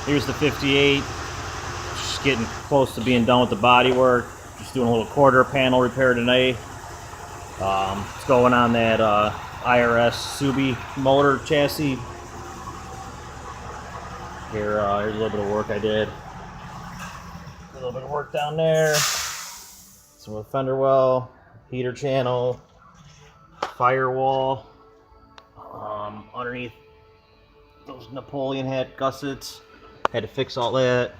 Here's the 58. Just getting close to being done with the body work. Just doing a little quarter panel repair today. It's going on that IRS Subi motor chassis. Here's a little bit of work I did. A little bit of work down there. Some fender well, heater channel, firewall. Underneath those Napoleon hat gussets. Had to fix all that.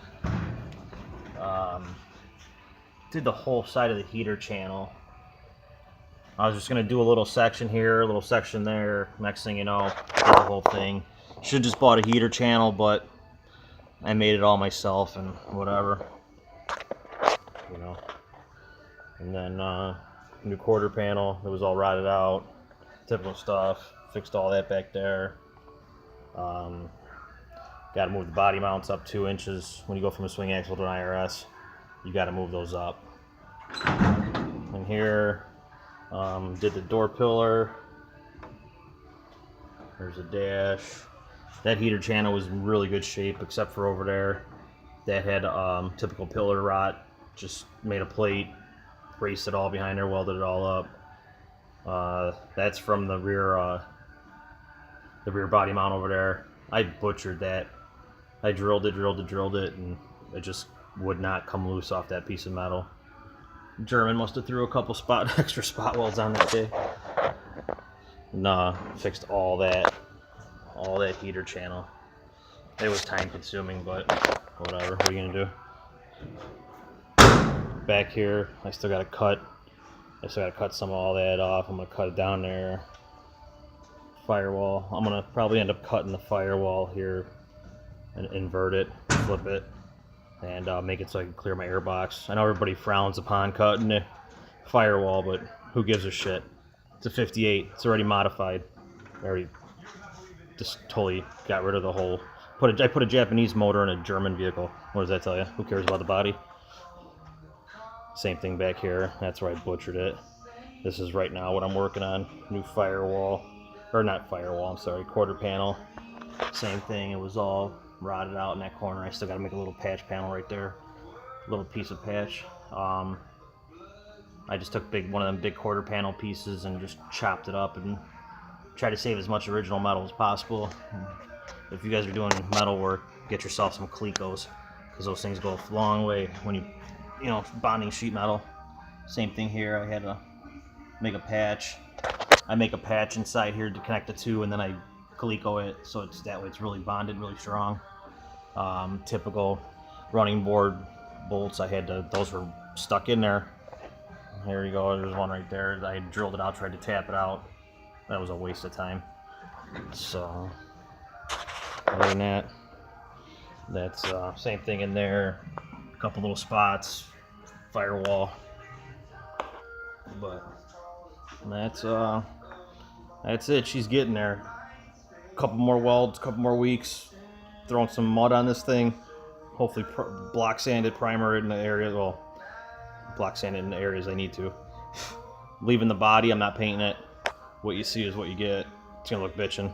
Did the whole side of the heater channel. I was just gonna do a little section here, a little section there. Next thing you know, did the whole thing. Should just bought a heater channel, but I made it all myself and whatever, you know. And then new quarter panel. It was all rotted out, typical stuff. Fixed all that back there. Got to move the body mounts up 2 inches. When you go from a swing axle to an IRS, you got to move those up. And here, did the door pillar. There's a dash. That heater channel was in really good shape, except for over there. That had typical pillar rot. Just made a plate, braced it all behind there, welded it all up. That's from the rear body mount over there. I butchered that. I drilled it, and it just would not come loose off that piece of metal. German must have threw a couple extra spot welds on that day. Nah, fixed all that heater channel. It was time consuming, but whatever. What are you gonna do? Back here, I still gotta cut some of all that off. I'm gonna cut it down there. Firewall. I'm gonna probably end up cutting the firewall here and invert it, flip it, and make it so I can clear my air box. I know everybody frowns upon cutting the firewall, but who gives a shit? It's a 58. It's already modified. I already just totally got rid of the whole. I put a Japanese motor in a German vehicle. What does that tell you? Who cares about the body? Same thing back here. That's where I butchered it. This is right now what I'm working on. New firewall. Or not firewall, I'm sorry, quarter panel. Same thing, it was all rotted out in that corner. I still gotta make a little patch panel right there. A little piece of patch. I just took one of them big quarter panel pieces and just chopped it up and tried to save as much original metal as possible. If you guys are doing metal work, get yourself some Clecos, because those things go a long way when you know, bonding sheet metal. Same thing here, I had to make a patch. I make a patch inside here to connect the two, and then I Cleco it, so it's that way it's really bonded, really strong. Typical running board bolts, those were stuck in there. Here you go, there's one right there. I drilled it out, tried to tap it out. That was a waste of time. So, other than that, that's same thing in there. A couple little spots, firewall. But that's it. She's getting there. A couple more welds, a couple more weeks. Throwing some mud on this thing. Hopefully block sanded, primer it in the area. Well, block sanded in the areas I need to. Leaving the body, I'm not painting it. What you see is what you get. It's gonna look bitchin'.